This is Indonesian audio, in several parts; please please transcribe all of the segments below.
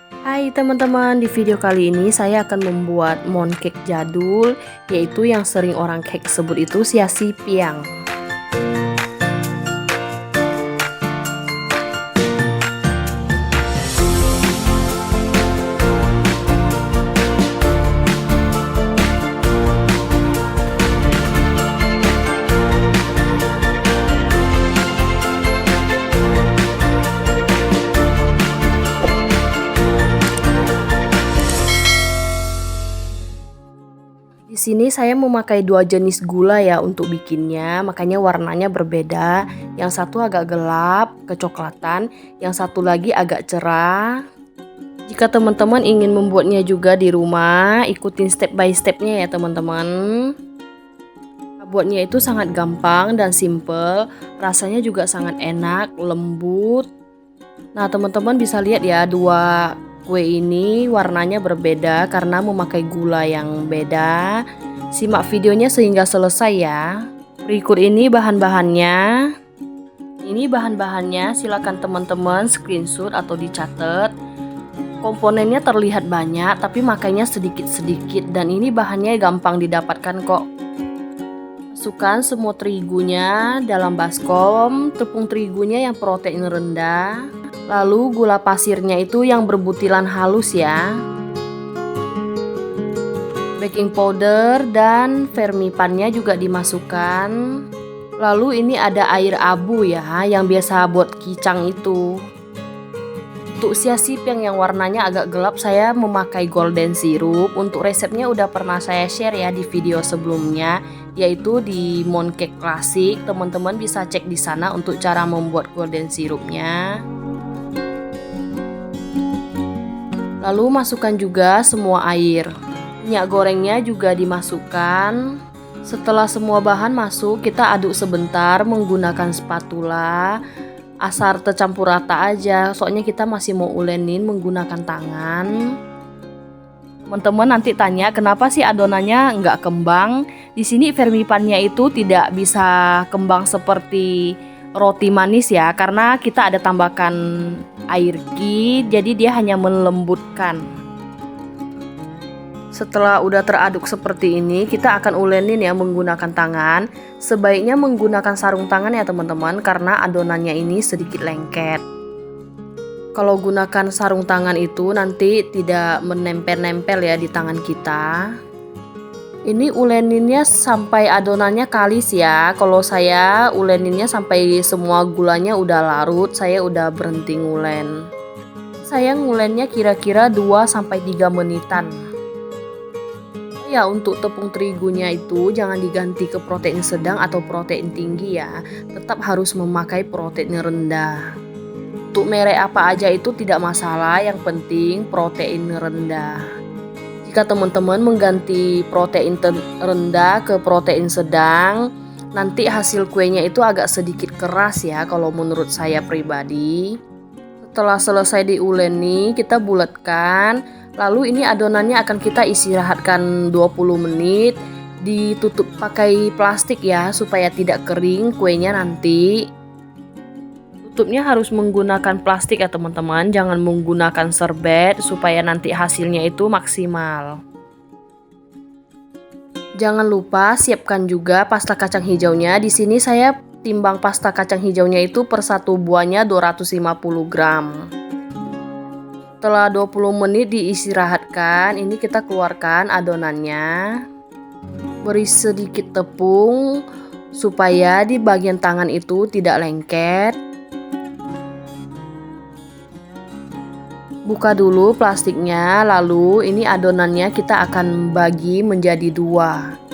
Hai teman-teman, di video kali ini saya akan membuat mooncake jadul, yaitu yang sering orang cake sebut itu sia si piang. Di sini saya memakai dua jenis gula ya untuk bikinnya, makanya warnanya berbeda. Yang satu agak gelap, kecoklatan, yang satu lagi agak cerah. Jika teman-teman ingin membuatnya juga di rumah, ikutin step by stepnya ya teman-teman. Buatnya itu sangat gampang dan simple, rasanya juga sangat enak, lembut. Nah teman-teman bisa lihat ya, dua kue ini warnanya berbeda karena memakai gula yang beda. Simak videonya sehingga selesai ya. Berikut ini bahan-bahannya. Ini bahan-bahannya, silakan teman-teman screenshot atau dicatat. Komponennya terlihat banyak tapi makainya sedikit-sedikit, dan ini bahannya gampang didapatkan kok. Masukkan semua terigunya dalam baskom, tepung terigunya yang protein rendah. Lalu gula pasirnya itu yang berbutilan halus ya. Baking powder dan vermipannya juga dimasukkan. Lalu ini ada air abu ya, yang biasa buat kicang itu. Untuk sia si piang yang warnanya agak gelap, saya memakai golden syrup. Untuk resepnya udah pernah saya share ya di video sebelumnya, yaitu di mooncake klasik. Teman-teman bisa cek di sana untuk cara membuat golden syrupnya. Lalu masukkan juga semua air. Minyak gorengnya juga dimasukkan. Setelah semua bahan masuk, kita aduk sebentar menggunakan spatula. Asal tercampur rata aja, soalnya kita masih mau ulenin menggunakan tangan. Teman-teman nanti tanya kenapa sih adonannya nggak kembang. Di sini vermipannya itu tidak bisa kembang seperti roti manis ya, karena kita ada tambahkan air ghee, jadi dia hanya melembutkan. Setelah udah teraduk seperti ini, kita akan ulenin ya menggunakan tangan. Sebaiknya menggunakan sarung tangan ya teman-teman, karena adonannya ini sedikit lengket. Kalau gunakan sarung tangan itu nanti tidak menempel-nempel ya di tangan kita. Ini uleninnya sampai adonannya kalis ya. Kalau saya uleninnya sampai semua gulanya udah larut, saya udah berhenti ngulen. Saya ngulennya kira-kira 2-3 menitan. Ya, untuk tepung terigunya itu jangan diganti ke protein sedang atau protein tinggi ya. Tetap harus memakai protein rendah. Untuk merek apa aja itu tidak masalah, yang penting protein rendah. Jika teman-teman mengganti protein rendah ke protein sedang, nanti hasil kuenya itu agak sedikit keras ya kalau menurut saya pribadi. Setelah selesai diuleni, kita bulatkan. Lalu ini adonannya akan kita istirahatkan 20 menit. Ditutup pakai plastik ya, supaya tidak kering kuenya nanti. Tutupnya harus menggunakan plastik ya teman-teman, jangan menggunakan serbet supaya nanti hasilnya itu maksimal. Jangan lupa siapkan juga pasta kacang hijaunya. Di sini saya timbang pasta kacang hijaunya itu per satu buahnya 250 gram. Setelah 20 menit diistirahatkan, ini kita keluarkan adonannya. Beri sedikit tepung supaya di bagian tangan itu tidak lengket. Buka dulu plastiknya, lalu ini adonannya kita akan bagi menjadi 2.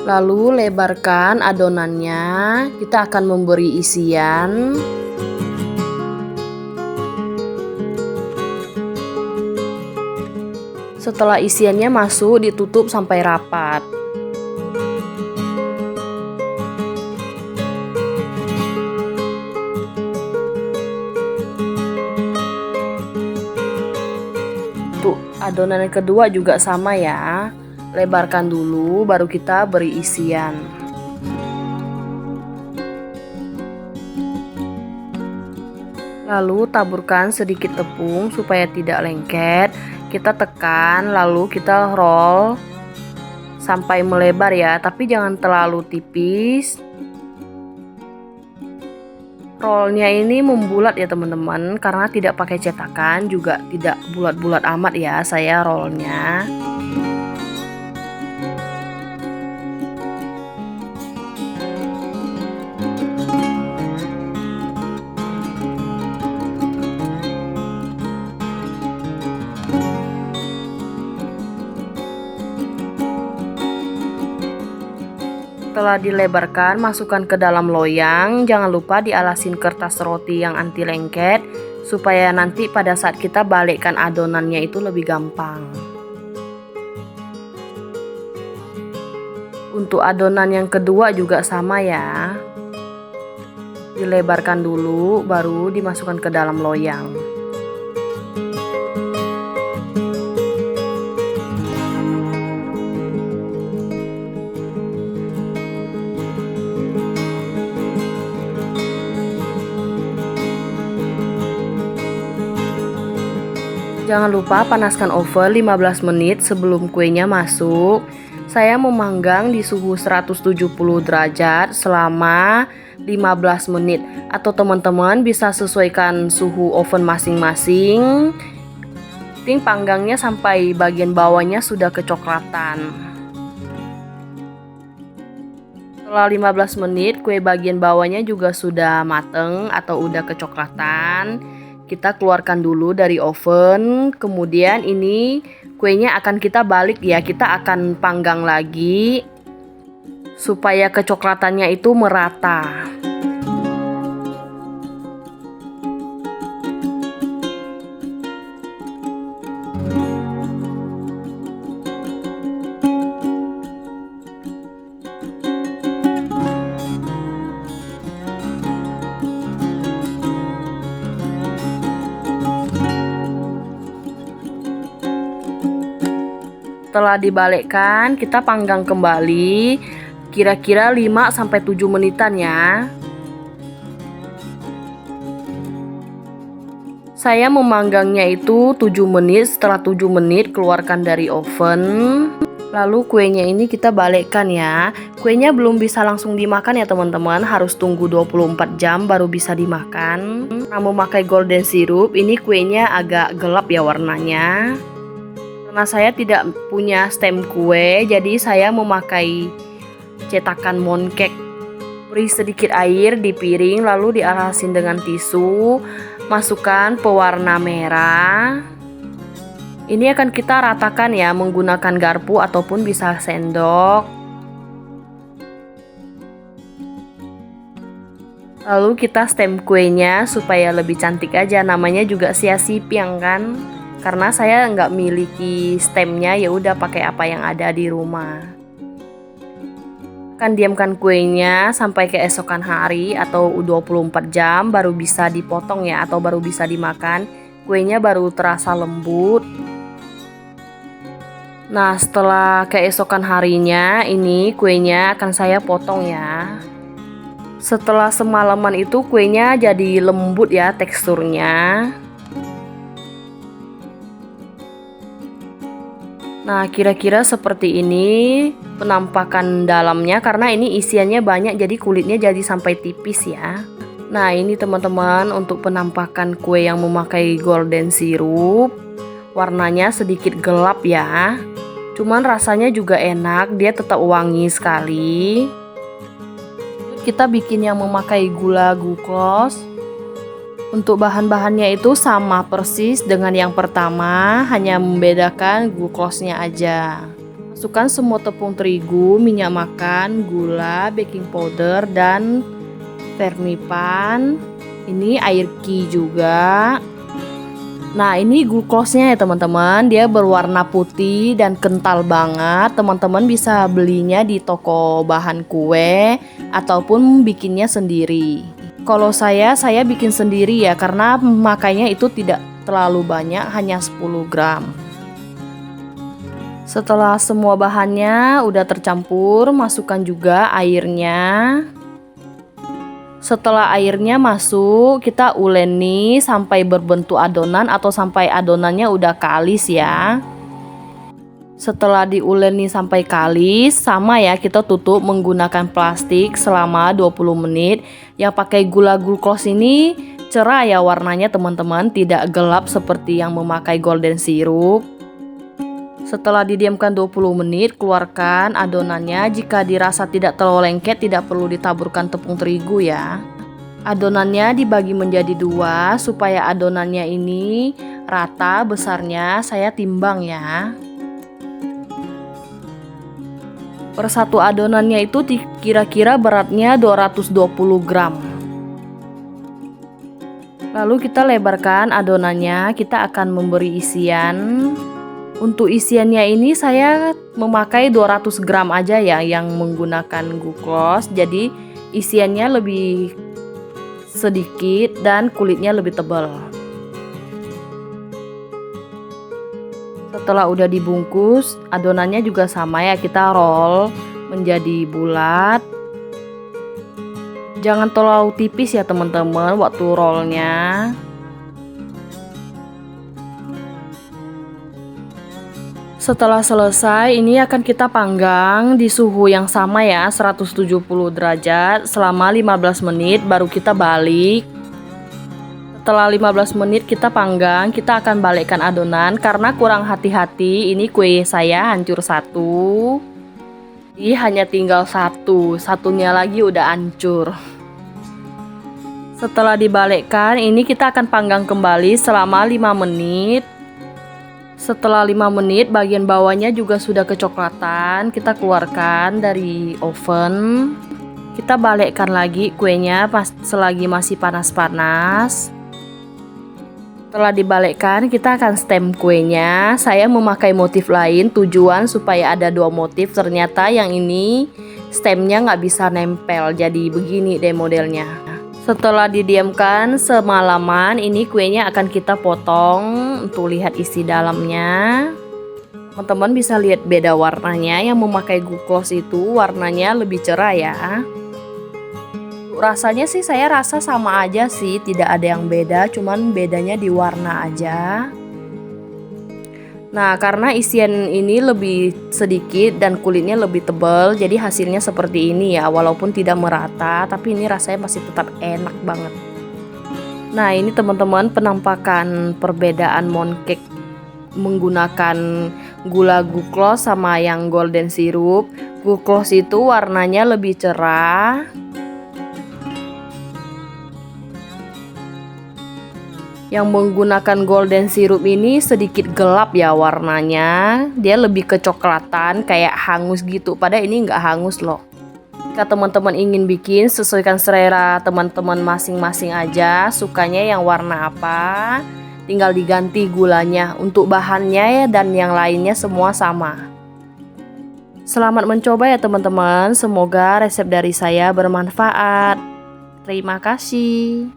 Lalu lebarkan adonannya, kita akan memberi isian. Setelah isiannya masuk, ditutup sampai rapat. Adonan yang kedua juga sama ya. Lebarkan dulu baru kita beri isian. Lalu taburkan sedikit tepung supaya tidak lengket. Kita tekan lalu kita roll sampai melebar ya, tapi jangan terlalu tipis. Rollnya ini membulat ya teman-teman, karena tidak pakai cetakan, juga tidak bulat-bulat amat ya saya rollnya. Setelah dilebarkan, masukkan ke dalam loyang. Jangan lupa dialasin kertas roti yang anti lengket supaya nanti pada saat kita balikkan adonannya itu lebih gampang. Untuk adonan yang kedua juga sama ya. Dilebarkan dulu baru dimasukkan ke dalam loyang. Jangan lupa panaskan oven 15 menit sebelum kuenya masuk. Saya memanggang di suhu 170 derajat selama 15 menit. Atau teman-teman bisa sesuaikan suhu oven masing-masing. Penting panggangnya sampai bagian bawahnya sudah kecoklatan. Setelah 15 menit kue bagian bawahnya juga sudah mateng atau udah kecoklatan. Kita keluarkan dulu dari oven. Kemudian ini kuenya akan kita balik ya. Kita akan panggang lagi supaya kecoklatannya itu merata. Setelah dibalikkan, kita panggang kembali kira-kira 5-7 menitan ya. Saya memanggangnya itu 7 menit. Setelah 7 menit keluarkan dari oven. Lalu kuenya ini kita balikkan ya. Kuenya belum bisa langsung dimakan ya teman-teman, harus tunggu 24 jam baru bisa dimakan. Nah, memakai golden syrup, ini kuenya agak gelap ya warnanya. Karena saya tidak punya stem kue, jadi saya memakai cetakan mooncake. Beri sedikit air di piring, lalu dialasin dengan tisu. Masukkan pewarna merah. Ini akan kita ratakan ya menggunakan garpu ataupun bisa sendok. Lalu kita stem kuenya supaya lebih cantik aja, namanya juga sia sipiang kan. Karena saya nggak miliki stemnya, ya udah pakai apa yang ada di rumah. Akan diamkan kuenya sampai keesokan hari atau 24 jam baru bisa dipotong ya, atau baru bisa dimakan. Kuenya baru terasa lembut. Nah, setelah keesokan harinya ini kuenya akan saya potong ya. Setelah semalaman itu kuenya jadi lembut ya teksturnya. Nah, kira-kira seperti ini penampakan dalamnya, karena ini isiannya banyak jadi kulitnya jadi sampai tipis ya. Nah, ini teman-teman untuk penampakan kue yang memakai golden syrup. Warnanya sedikit gelap ya. Cuman rasanya juga enak, dia tetap wangi sekali. Kita bikin yang memakai gula glucose. Untuk bahan-bahannya itu sama persis dengan yang pertama, hanya membedakan glukosnya aja. Masukkan semua tepung terigu, minyak makan, gula, baking powder, dan vermipan. Ini air ki juga. Nah, ini glukosnya ya teman-teman, dia berwarna putih dan kental banget. Teman-teman bisa belinya di toko bahan kue ataupun bikinnya sendiri. Kalau saya bikin sendiri ya, karena makanya itu tidak terlalu banyak, hanya 10 gram. Setelah semua bahannya udah tercampur, masukkan juga airnya. Setelah airnya masuk, kita uleni sampai berbentuk adonan atau sampai adonannya udah kalis ya. Setelah diuleni sampai kalis, sama ya, kita tutup menggunakan plastik selama 20 menit. Yang pakai gula glucose ini cerah ya warnanya teman-teman, tidak gelap seperti yang memakai golden syrup. Setelah didiamkan 20 menit, keluarkan adonannya. Jika dirasa tidak terlalu lengket, tidak perlu ditaburkan tepung terigu ya. Adonannya dibagi menjadi 2 supaya adonannya ini rata besarnya. Saya timbang ya. Per satu adonannya itu kira-kira beratnya 220 gram. Lalu kita lebarkan adonannya, kita akan memberi isian. Untuk isiannya ini saya memakai 200 gram aja ya yang menggunakan glucose. Jadi isiannya lebih sedikit dan kulitnya lebih tebal. Setelah udah dibungkus, adonannya juga sama ya, kita roll menjadi bulat. Jangan terlalu tipis ya teman-teman waktu rollnya. Setelah selesai, ini akan kita panggang di suhu yang sama ya, 170 derajat selama 15 menit baru kita balik. Setelah 15 menit kita panggang, kita akan balikkan adonan karena kurang hati-hati. Ini kue saya hancur satu. Ini hanya tinggal satunya lagi udah hancur. Setelah dibalikkan, ini kita akan panggang kembali selama 5 menit. Setelah 5 menit, bagian bawahnya juga sudah kecoklatan. Kita keluarkan dari oven. Kita balikkan lagi kuenya selagi masih panas-panas. Setelah dibalikkan, kita akan stem kuenya. Saya memakai motif lain, tujuan supaya ada 2 motif. Ternyata yang ini stemnya nggak bisa nempel, jadi begini deh modelnya. Setelah didiamkan semalaman, ini kuenya akan kita potong untuk lihat isi dalamnya. Teman-teman bisa lihat beda warnanya. Yang memakai glucose itu warnanya lebih cerah ya. Rasanya sih saya rasa sama aja sih, tidak ada yang beda, cuman bedanya di warna aja. Nah, karena isian ini lebih sedikit dan kulitnya lebih tebal, jadi hasilnya seperti ini ya. Walaupun tidak merata, tapi ini rasanya masih tetap enak banget. Nah, ini teman-teman penampakan perbedaan mooncake menggunakan gula glucose sama yang golden syrup. Glucose itu warnanya lebih cerah. Yang menggunakan golden syrup ini sedikit gelap ya warnanya. Dia lebih kecoklatan, kayak hangus gitu. Padahal ini nggak hangus loh. Jika teman-teman ingin bikin, sesuaikan selera teman-teman masing-masing aja. Sukanya yang warna apa, tinggal diganti gulanya. Untuk bahannya dan yang lainnya semua sama. Selamat mencoba ya teman-teman. Semoga resep dari saya bermanfaat. Terima kasih.